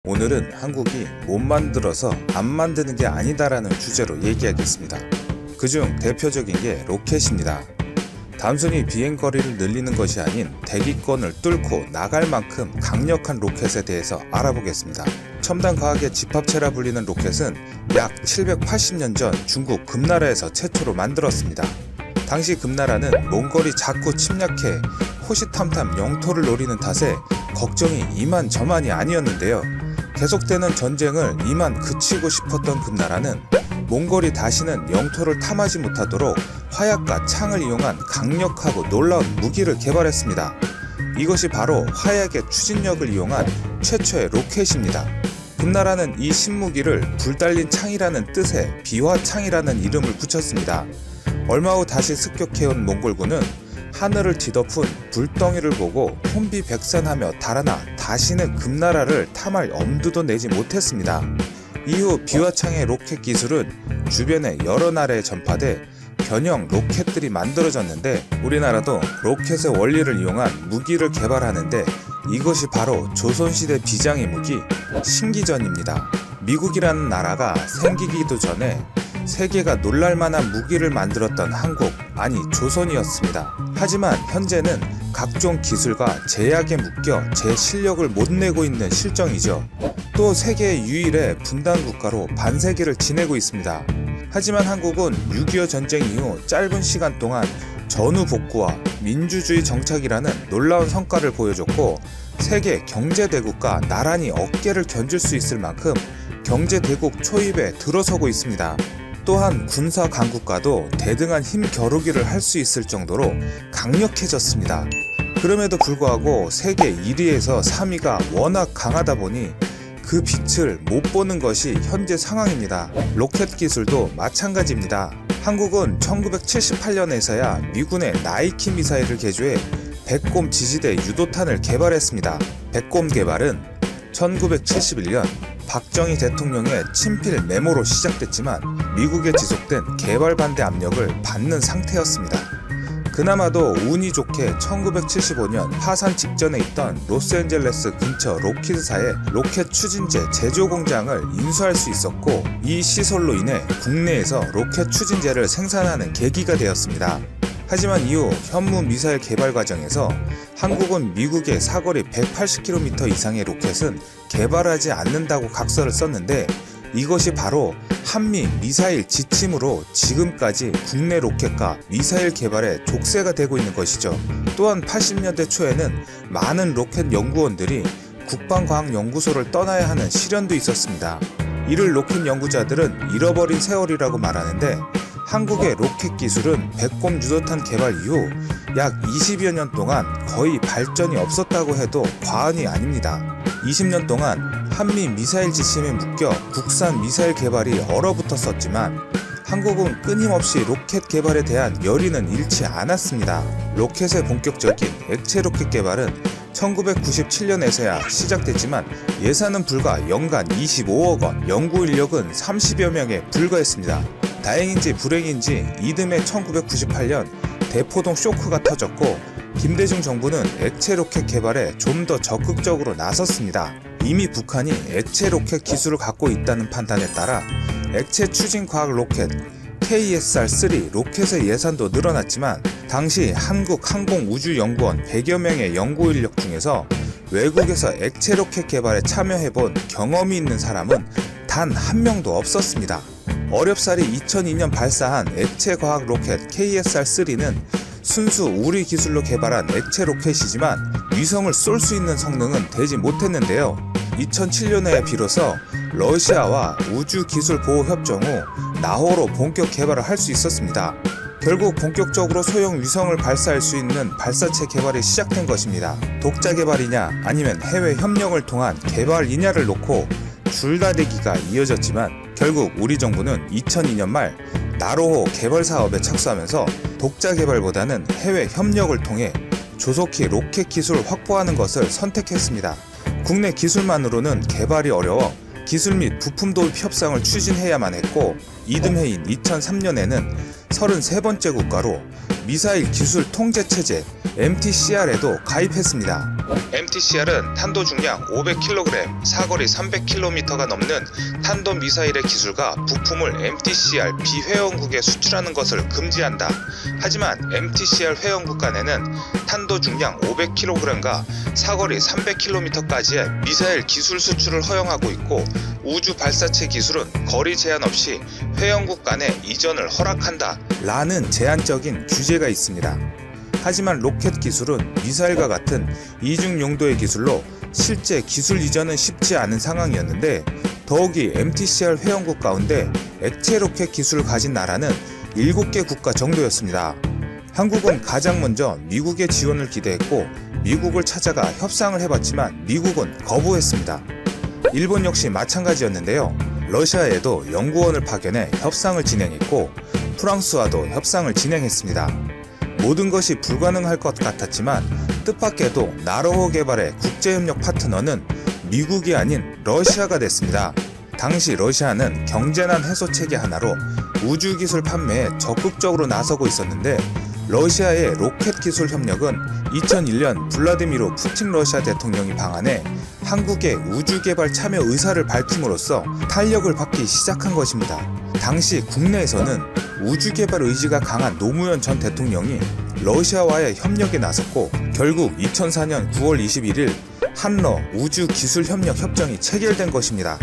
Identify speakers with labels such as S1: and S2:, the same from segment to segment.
S1: 오늘은 한국이 못 만들어서 안 만드는 게 아니다라는 주제로 얘기하겠습니다. 그중 대표적인 게 로켓입니다. 단순히 비행거리를 늘리는 것이 아닌 대기권을 뚫고 나갈 만큼 강력한 로켓에 대해서 알아보겠습니다. 첨단 과학의 집합체라 불리는 로켓은 약 780년 전 중국 금나라에서 최초로 만들었습니다. 당시 금나라는 몽골이 자꾸 침략해 호시탐탐 영토를 노리는 탓에 걱정이 이만저만이 아니었는데요. 계속되는 전쟁을 이만 그치고 싶었던 금나라는 몽골이 다시는 영토를 탐하지 못하도록 화약과 창을 이용한 강력하고 놀라운 무기를 개발했습니다. 이것이 바로 화약의 추진력을 이용한 최초의 로켓입니다. 금나라는 이 신무기를 불달린 창이라는 뜻의 비화창이라는 이름을 붙였습니다. 얼마 후 다시 습격해온 몽골군은 하늘을 뒤덮은 불덩이를 보고 혼비백산하며 달아나 다시는 금나라를 탐할 엄두도 내지 못했습니다. 이후 비화창의 로켓 기술은 주변의 여러 나라에 전파돼 변형 로켓들이 만들어졌는데 우리나라도 로켓의 원리를 이용한 무기를 개발하는데 이것이 바로 조선시대 비장의 무기 신기전입니다. 미국이라는 나라가 생기기도 전에 세계가 놀랄만한 무기를 만들었던 한국, 아니 조선이었습니다. 하지만 현재는 각종 기술과 제약에 묶여 제 실력을 못 내고 있는 실정이죠. 또 세계 유일의 분단 국가로 반세기를 지내고 있습니다. 하지만 한국은 6.25 전쟁 이후 짧은 시간 동안 전후 복구와 민주주의 정착이라는 놀라운 성과를 보여줬고 세계 경제대국과 나란히 어깨를 견줄 수 있을 만큼 경제대국 초입에 들어서고 있습니다. 또한 군사 강국과도 대등한 힘 겨루기를 할 수 있을 정도로 강력해졌습니다. 그럼에도 불구하고 세계 1위에서 3위가 워낙 강하다 보니 그 빛을 못 보는 것이 현재 상황입니다. 로켓 기술도 마찬가지입니다. 한국은 1978년에서야 미군의 나이키 미사일을 개조해 백곰 지지대 유도탄을 개발했습니다. 백곰 개발은 1971년 박정희 대통령의 친필 메모로 시작됐지만 미국에 지속된 개발 반대 압력을 받는 상태였습니다. 그나마도 운이 좋게 1975년 파산 직전에 있던 로스앤젤레스 근처 로키드사의 로켓 추진제 제조 공장을 인수할 수 있었고 이 시설로 인해 국내에서 로켓 추진제를 생산하는 계기가 되었습니다. 하지만 이후 현무 미사일 개발 과정에서 한국은 미국의 사거리 180km 이상의 로켓은 개발하지 않는다고 각서를 썼는데 이것이 바로 한미 미사일 지침으로 지금까지 국내 로켓과 미사일 개발에 족쇄가 되고 있는 것이죠. 또한 80년대 초에는 많은 로켓 연구원들이 국방과학연구소를 떠나야 하는 시련도 있었습니다. 이를 로켓 연구자들은 잃어버린 세월이라고 말하는데 한국의 로켓 기술은 백곰 유도탄 개발 이후 약 20여 년 동안 거의 발전이 없었다고 해도 과언이 아닙니다. 20년 동안 한미 미사일 지침에 묶여 국산 미사일 개발이 얼어붙었었지만 한국은 끊임없이 로켓 개발에 대한 열의는 잃지 않았습니다. 로켓의 본격적인 액체 로켓 개발은 1997년에서야 시작됐지만 예산은 불과 연간 25억 원, 연구 인력은 30여 명에 불과했습니다. 다행인지 불행인지 이듬해 1998년 대포동 쇼크가 터졌고 김대중 정부는 액체 로켓 개발에 좀 더 적극적으로 나섰습니다. 이미 북한이 액체 로켓 기술을 갖고 있다는 판단에 따라 액체 추진 과학 로켓 KSR-3 로켓의 예산도 늘어났지만 당시 한국항공우주연구원 100여 명의 연구 인력 중에서 외국에서 액체 로켓 개발에 참여해본 경험이 있는 사람은 단 한 명도 없었습니다. 어렵사리 2002년 발사한 액체 과학 로켓 KSR-3는 순수 우리 기술로 개발한 액체 로켓이지만 위성을 쏠 수 있는 성능은 되지 못했는데요. 2007년에 비로소 러시아와 우주기술보호협정 후 나호로 본격 개발을 할 수 있었습니다. 결국 본격적으로 소형 위성을 발사할 수 있는 발사체 개발이 시작된 것입니다. 독자 개발이냐 아니면 해외 협력을 통한 개발이냐를 놓고 줄다리기가 이어졌지만 결국 우리 정부는 2002년 말 나로호 개발 사업에 착수하면서 독자 개발보다는 해외 협력을 통해 조속히 로켓 기술을 확보하는 것을 선택했습니다. 국내 기술만으로는 개발이 어려워 기술 및 부품 도입 협상을 추진해야만 했고 이듬해인 2003년에는 33번째 국가로 미사일 기술 통제 체제 MTCR에도 가입했습니다. MTCR은 탄도 중량 500kg, 사거리 300km가 넘는 탄도 미사일의 기술과 부품을 MTCR 비회원국에 수출하는 것을 금지한다. 하지만 MTCR 회원국 간에는 탄도 중량 500kg과 사거리 300km까지의 미사일 기술 수출을 허용하고 있고, 우주 발사체 기술은 거리 제한 없이 회원국 간에 이전을 허락한다 라는 제한적인 규제가 있습니다. 하지만 로켓 기술은 미사일과 같은 이중 용도의 기술로 실제 기술 이전은 쉽지 않은 상황이었는데, 더욱이 MTCR 회원국 가운데 액체 로켓 기술을 가진 나라는 7개 국가 정도였습니다. 한국은 가장 먼저 미국의 지원을 기대했고 미국을 찾아가 협상을 해봤지만 미국은 거부했습니다. 일본 역시 마찬가지였는데요. 러시아에도 연구원을 파견해 협상을 진행했고 프랑스와도 협상을 진행했습니다. 모든 것이 불가능할 것 같았지만 뜻밖에도 나로호 개발의 국제협력 파트너는 미국이 아닌 러시아가 됐습니다. 당시 러시아는 경제난 해소 체계 하나로 우주기술 판매에 적극적으로 나서고 있었는데, 러시아의 로켓 기술 협력은 2001년 블라디미르 푸틴 러시아 대통령이 방한해 한국의 우주개발 참여 의사를 밝힘으로써 탄력을 받기 시작한 것입니다. 당시 국내에서는 우주개발 의지가 강한 노무현 전 대통령이 러시아와의 협력에 나섰고, 결국 2004년 9월 21일 한러 우주기술협력협정이 체결된 것입니다.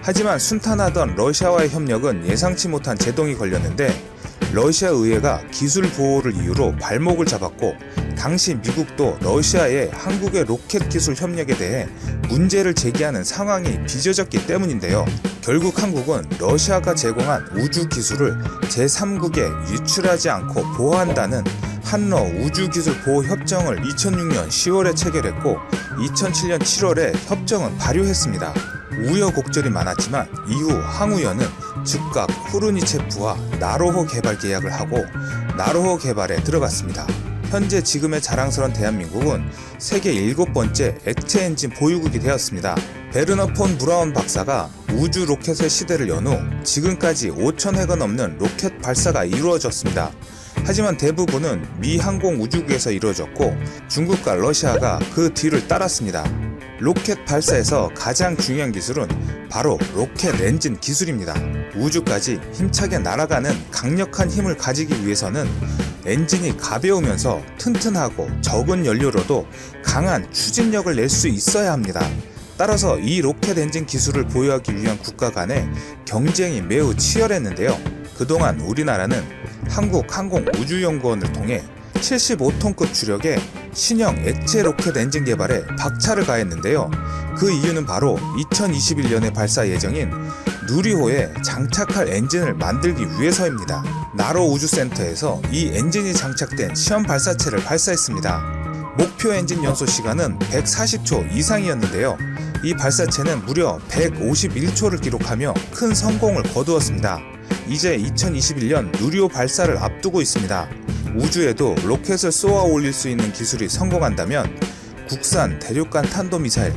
S1: 하지만 순탄하던 러시아와의 협력은 예상치 못한 제동이 걸렸는데, 러시아 의회가 기술 보호를 이유로 발목을 잡았고, 당시 미국도 러시아의 한국의 로켓 기술 협력에 대해 문제를 제기하는 상황이 빚어졌기 때문인데요. 결국 한국은 러시아가 제공한 우주 기술을 제3국에 유출하지 않고 보호한다는 한러 우주기술보호협정을 2006년 10월에 체결했고 2007년 7월에 협정은 발효했습니다. 우여곡절이 많았지만 이후 항우연은 즉각 후르니체프와 나로호 개발 계약을 하고 나로호 개발에 들어갔습니다. 현재 지금의 자랑스러운 대한민국은 세계 7번째 액체 엔진 보유국이 되었습니다. 베르너 폰 브라운 박사가 우주 로켓의 시대를 연 후 지금까지 5,000회가 넘는 로켓 발사가 이루어졌습니다. 하지만 대부분은 미 항공우주국에서 이루어졌고 중국과 러시아가 그 뒤를 따랐습니다. 로켓 발사에서 가장 중요한 기술은 바로 로켓 엔진 기술입니다. 우주까지 힘차게 날아가는 강력한 힘을 가지기 위해서는 엔진이 가벼우면서 튼튼하고 적은 연료로도 강한 추진력을 낼 수 있어야 합니다. 따라서 이 로켓 엔진 기술을 보유하기 위한 국가 간의 경쟁이 매우 치열했는데요. 그동안 우리나라는 한국항공우주연구원을 통해 75톤급 주력의 신형 액체 로켓 엔진 개발에 박차를 가했는데요. 그 이유는 바로 2021년에 발사 예정인 누리호에 장착할 엔진을 만들기 위해서입니다. 나로 우주센터에서 이 엔진이 장착된 시험 발사체를 발사했습니다. 목표 엔진 연소 시간은 140초 이상이었는데요. 이 발사체는 무려 151초를 기록하며 큰 성공을 거두었습니다. 이제 2021년 누리호 발사를 앞두고 있습니다. 우주에도 로켓을 쏘아 올릴 수 있는 기술이 성공한다면 국산 대륙간 탄도미사일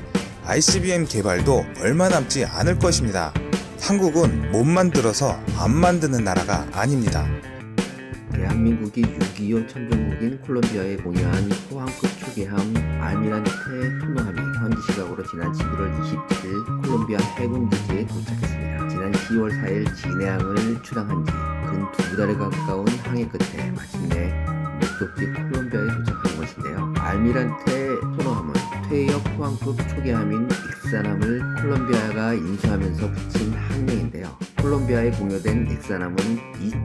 S1: ICBM 개발도 얼마 남지 않을 것입니다. 한국은 못 만들어서 안 만드는 나라가 아닙니다.
S2: 대한민국이 6.25 참전국인 콜롬비아에 공여한 포항급 초계함 알미란테 토노함이 현지 시각으로 지난 11월 27일 콜롬비아 해군 기지에 도착했습니다. 지난 10월 4일 진해항을 출항한 지 근 2달에 가까운 항해 끝에 마침내 목적지 콜롬비아에 도착한 것인데요. 알미란테 토노함은 퇴역 포항급 초계함인 익산함을 콜롬비아가 인수하면서 붙인 항명인데요. 콜롬비아에 공여된 익산함은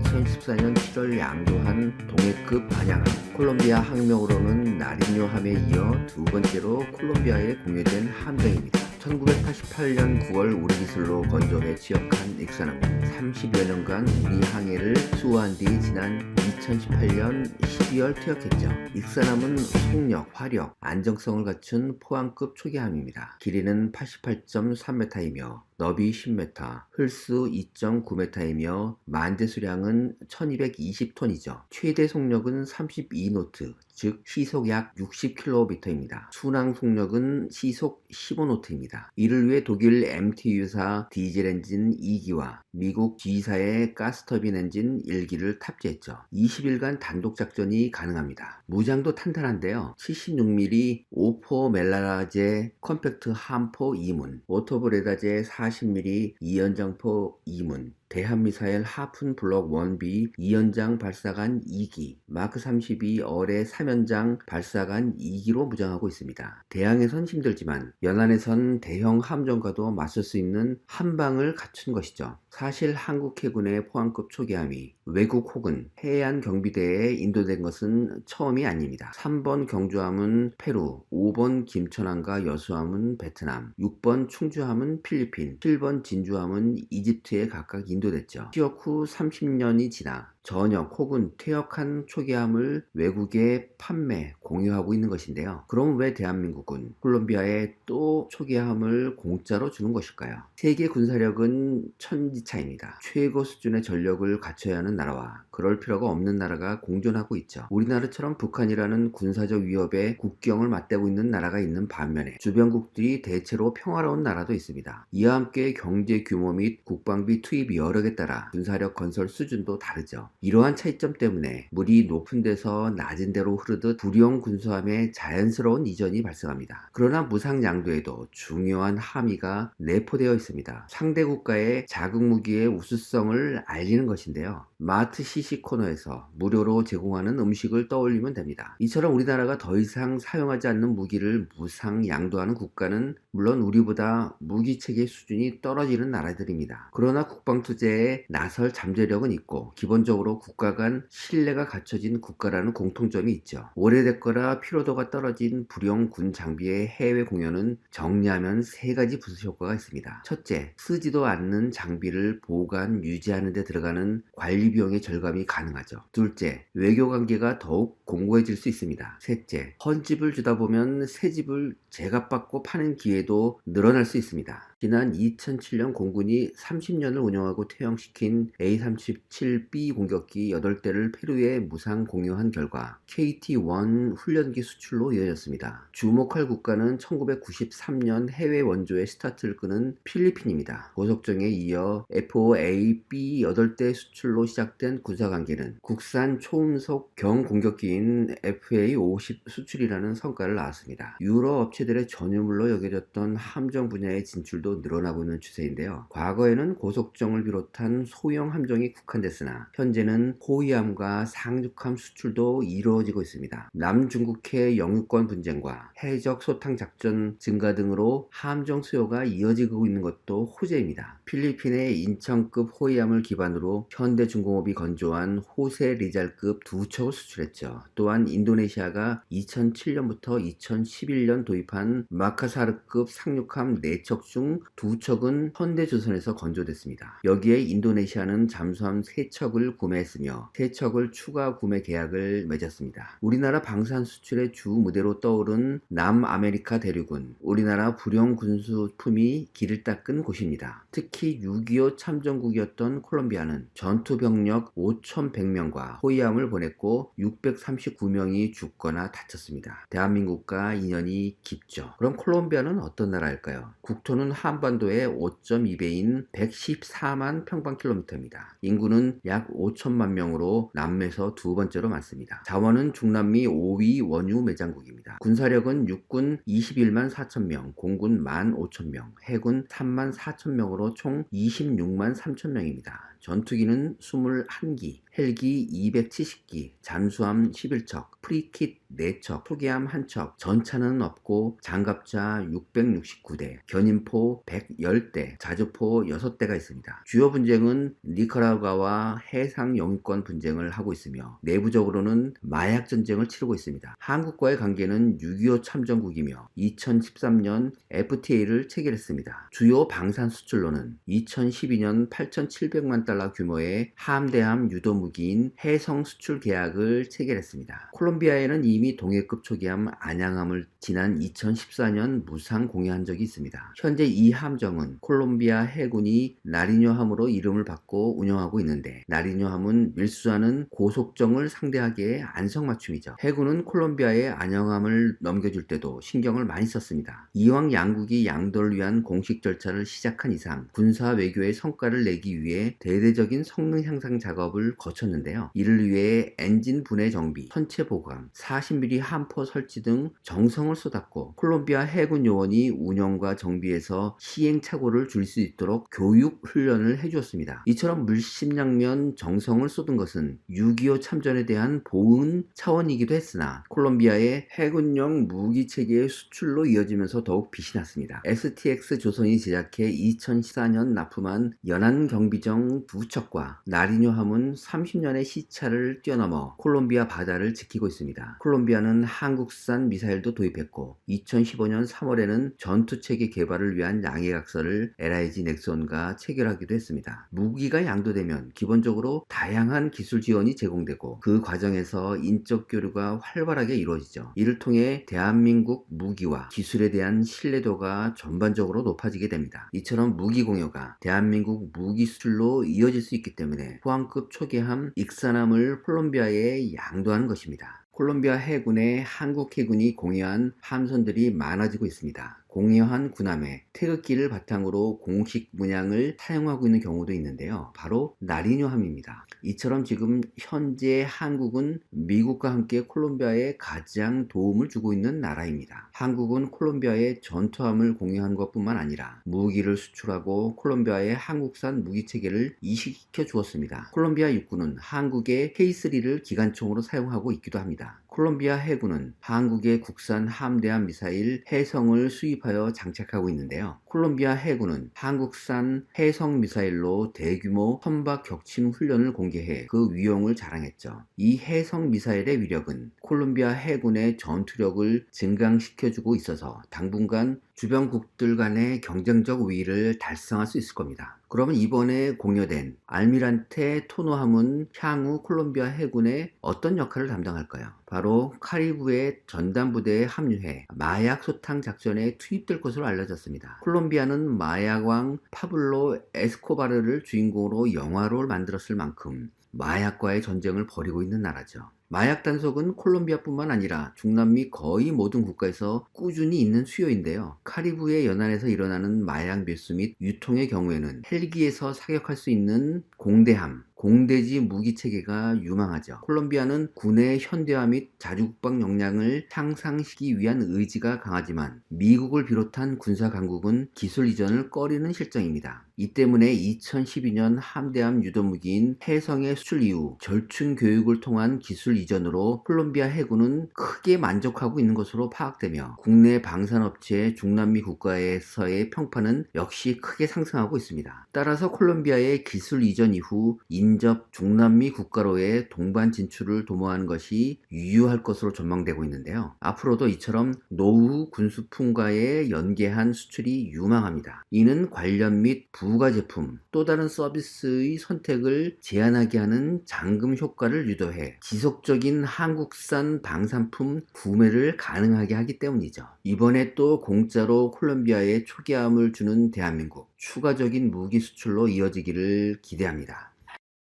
S2: 2014년 7월 양조한 동해급 안양함, 콜롬비아 항명으로는 나리뇨함에 이어 두 번째로 콜롬비아에 공여된 함정입니다. 1988년 9월 우리 기술로 건조해 취역한 익산함은 30여 년간 우리 항해를 수호한 뒤 지난 2018년 12월 퇴역했죠. 익산함은 속력, 화력, 안정성을 갖춘 포항급 초계함입니다. 길이는 88.3m이며 너비 10m, 홀수 2.9m이며 만재 수량은 1220톤이죠. 최대 속력은 32노트, 즉 시속 약 60km입니다. 순항 속력은 시속 15노트입니다. 이를 위해 독일 MTU사 디젤 엔진 2기와 미국 G사의 가스터빈 엔진 1기를 탑재했죠. 20일간 단독 작전이 가능합니다. 무장도 탄탄한데요. 76mm 5포 멜라라제 컴팩트 함포 2문, 오토브레다제 40mm 2연장포 2문, 대한미사일 하푼 블록 1B 2연장 발사관 2기, 마크 32 어뢰 3연장 발사관 2기로 무장하고 있습니다. 대항에선 힘들지만 연안에선 대형 함정과도 맞설 수 있는 한방을 갖춘 것이죠. 사실 한국 해군의 포항급 초계함이 외국 혹은 해안 경비대에 인도된 것은 처음이 아닙니다. 3번 경주함은 페루, 5번 김천함과 여수함은 베트남, 6번 충주함은 필리핀, 7번 진주함은 이집트에 각각 인도됐죠. 취역 후 30년이 지나 전역 혹은 퇴역한 초계함을 외국에 판매, 공유하고 있는 것인데요. 그럼 왜 대한민국은 콜롬비아에 또 초계함을 공짜로 주는 것일까요? 세계 군사력은 천지차입니다. 최고 수준의 전력을 갖춰야 하는 나라와 그럴 필요가 없는 나라가 공존하고 있죠. 우리나라처럼 북한이라는 군사적 위협에 국경을 맞대고 있는 나라가 있는 반면에 주변국들이 대체로 평화로운 나라도 있습니다. 이와 함께 경제 규모 및 국방비 투입 여력에 따라 군사력 건설 수준도 다르죠. 이러한 차이점 때문에 물이 높은 데서 낮은 데로 흐르듯 불용 군수함의 자연스러운 이전이 발생합니다. 그러나 무상 양도에도 중요한 함의가 내포되어 있습니다. 상대 국가의 자국 무기의 우수성을 알리는 것인데요. 마트 CC 코너에서 무료로 제공하는 음식을 떠올리면 됩니다. 이처럼 우리나라가 더 이상 사용하지 않는 무기를 무상 양도하는 국가는 물론 우리보다 무기체계 수준이 떨어지는 나라들입니다. 그러나 국방투자에 나설 잠재력은 있고 기본적으로 국가 간 신뢰가 갖춰진 국가라는 공통점이 있죠. 오래됐거나 피로도가 떨어진 불용 군 장비의 해외 공연은 정리하면 세 가지 부수효과가 있습니다. 첫째, 쓰지도 않는 장비를 보관, 유지하는 데 들어가는 관리 비용의 절감이 가능하죠. 둘째, 외교 관계가 더욱 공고해질 수 있습니다. 셋째, 헌집을 주다 보면 새 집을 제값받고 파는 기회도 늘어날 수 있습니다. 지난 2007년 공군이 30년을 운영하고 퇴역시킨 A-37B 공격기 8대를 페루에 무상 공유한 결과 KT-1 훈련기 수출로 이어졌습니다. 주목할 국가는 1993년 해외 원조의 스타트를 끄는 필리핀입니다. 고속정에 이어 FOA-B 8대 수출로 시작된 군사관계는 국산 초음속 경공격기인 FA-50 수출이라는 성과를 낳았습니다. 유럽 업체들의 전유물로 여겨졌던 함정 분야의 진출도 늘어나고 있는 추세인데요. 과거에는 고속정을 비롯한 소형 함정이 국한됐으나 현재는 호위함과 상륙함 수출도 이루어지고 있습니다. 남중국해 영유권 분쟁과 해적 소탕 작전 증가 등으로 함정 수요가 이어지고 있는 것도 호재입니다. 필리핀의 인천급 호위함을 기반으로 현대중공업이 건조한 호세 리잘급 2척을 수출했죠. 또한 인도네시아가 2007년부터 2011년 도입한 마카사르급 상륙함 4척 중 2척은 현대조선에서 건조됐습니다. 여기에 인도네시아는 잠수함 3척을 구매했으며 3척을 추가 구매 계약을 맺었습니다. 우리나라 방산 수출의 주 무대로 떠오른 남아메리카 대륙은 우리나라 불용 군수품이 길을 닦은 곳입니다. 특히 6.25 참전국이었던 콜롬비아는 전투병력 5,100명과 호위함을 보냈고 639명이 죽거나 다쳤습니다. 대한민국과 인연이 깊죠. 그럼 콜롬비아는 어떤 나라일까요? 국토는 한반도의 5.2배인 114만 평방킬로미터입니다. 인구는 약 5천만 명으로 남미에서 두 번째로 많습니다. 자원은 중남미 5위 원유 매장국입니다. 군사력은 육군 21만 4천 명, 공군 1만 5천 명, 해군 3만 4천 명으로 총 26만 3천 명입니다. 전투기는 21기, 헬기 270기, 잠수함 11척, 프리킷 4척, 초계함 1척, 전차는 없고 장갑차 669대, 견인포 110대, 자주포 6대가 있습니다. 주요 분쟁은 니카라과와 해상 영유권 분쟁을 하고 있으며 내부적으로는 마약 전쟁을 치르고 있습니다. 한국과의 관계는 6.25 참전국이며 2013년 FTA를 체결했습니다. 주요 방산 수출로는 2012년 8,700만 달러 규모의 함대함 유도 무기인 해성 수출 계약을 체결했습니다. 콜롬비아에는 이미 동해급 초기함 안양함을 지난 2014년 무상 공유한 적이 있습니다. 현재 이 함정은 콜롬비아 해군이 나리뇨함으로 이름을 받고 운영하고 있는데, 나리뇨함은 밀수하는 고속정을 상대하기에 안성맞춤이죠. 해군은 콜롬비아에 안양함을 넘겨줄 때도 신경을 많이 썼습니다. 이왕 양국이 양도를 위한 공식 절차를 시작한 이상 군사 외교의 성과를 내기 위해 대대적인 성능 향상 작업을 거쳤는데요. 이를 위해 엔진 분해 정비, 선체 보강, 40mm 함포 설치 등 정성을 쏟았고, 콜롬비아 해군 요원이 운영과 정비에서 시행착오를 줄 수 있도록 교육 훈련을 해주었습니다. 이처럼 물심양면 정성을 쏟은 것은 6.25 참전에 대한 보은 차원이기도 했으나 콜롬비아의 해군용 무기 체계의 수출로 이어지면서 더욱 빛이 났습니다. STX 조선이 제작해 2014년 납품한 연안경비정 2척과 나리뇨함은 30년의 시차를 뛰어넘어 콜롬비아 바다를 지키고 있습니다. 콜롬비아는 한국산 미사일도 도입했고 2015년 3월에는 전투체계 개발을 위한 양해각서를 LIG 넥슨과 체결하기도 했습니다. 무기가 양도되면 기본적으로 다양한 기술 지원이 제공되고 그 과정에서 인적 교류가 활발하게 이루어지죠. 이를 통해 대한민국 무기와 기술에 대한 신뢰도가 전반적으로 높아지게 됩니다. 이처럼 무기 공여가 대한민국 무기 수출로 이어질 수 있기 때문에 포항급 초계함 익산함을 콜롬비아에 양도하는 것입니다. 콜롬비아 해군에 한국 해군이 공유한 함선들이 많아지고 있습니다. 공유한 군함에 태극기를 바탕으로 공식 문양을 사용하고 있는 경우도 있는데요. 바로 나리뇨함입니다. 이처럼 지금 현재 한국은 미국과 함께 콜롬비아에 가장 도움을 주고 있는 나라입니다. 한국은 콜롬비아에 전투함을 공유한 것뿐만 아니라 무기를 수출하고 콜롬비아에 한국산 무기 체계를 이식시켜 주었습니다. 콜롬비아 육군은 한국의 K3를 기관총으로 사용하고 있기도 합니다. 콜롬비아 해군은 한국의 국산 함대함 미사일 해성을 수입하여 장착하고 있는데요. 콜롬비아 해군은 한국산 해성 미사일로 대규모 선박 격침 훈련을 공개해 그 위용을 자랑했죠. 이 해성 미사일의 위력은 콜롬비아 해군의 전투력을 증강시켜주고 있어서 당분간 주변국들 간의 경쟁적 우위를 달성할 수 있을 겁니다. 그러면 이번에 공여된 알미란테 토노함은 향후 콜롬비아 해군에 어떤 역할을 담당할까요? 바로 카리브해 전담부대에 합류해 마약 소탕 작전에 투입될 것으로 알려졌습니다. 콜롬비아는 마약왕 파블로 에스코바르를 주인공으로 영화를 만들었을 만큼 마약과의 전쟁을 벌이고 있는 나라죠. 마약 단속은 콜롬비아뿐만 아니라 중남미 거의 모든 국가에서 꾸준히 있는 수요인데요. 카리브해 연안에서 일어나는 마약 밀수 및 유통의 경우에는 헬기에서 사격할 수 있는 공대함, 공대지 무기 체계가 유망하죠. 콜롬비아는 군의 현대화 및 자주국방 역량을 향상시키기 위한 의지가 강하지만 미국을 비롯한 군사 강국은 기술 이전을 꺼리는 실정입니다. 이 때문에 2012년 함대함 유도무기인 해성의 수출 이후 절충 교육을 통한 기술 이전으로 콜롬비아 해군은 크게 만족하고 있는 것으로 파악되며 국내 방산업체 중남미 국가에서의 평판은 역시 크게 상승하고 있습니다. 따라서 콜롬비아의 기술 이전 이후 인접 중남미 국가로의 동반 진출을 도모하는 것이 유효할 것으로 전망되고 있는데요. 앞으로도 이처럼 노후 군수품과의 연계한 수출이 유망합니다. 이는 관련 및 부가 제품, 또 다른 서비스의 선택을 제한하게 하는 잠금 효과를 유도해 지속적인 한국산 방산품 구매를 가능하게 하기 때문이죠. 이번에 또 공짜로 콜롬비아에 초기함을 주는 대한민국, 추가적인 무기 수출로 이어지기를 기대합니다.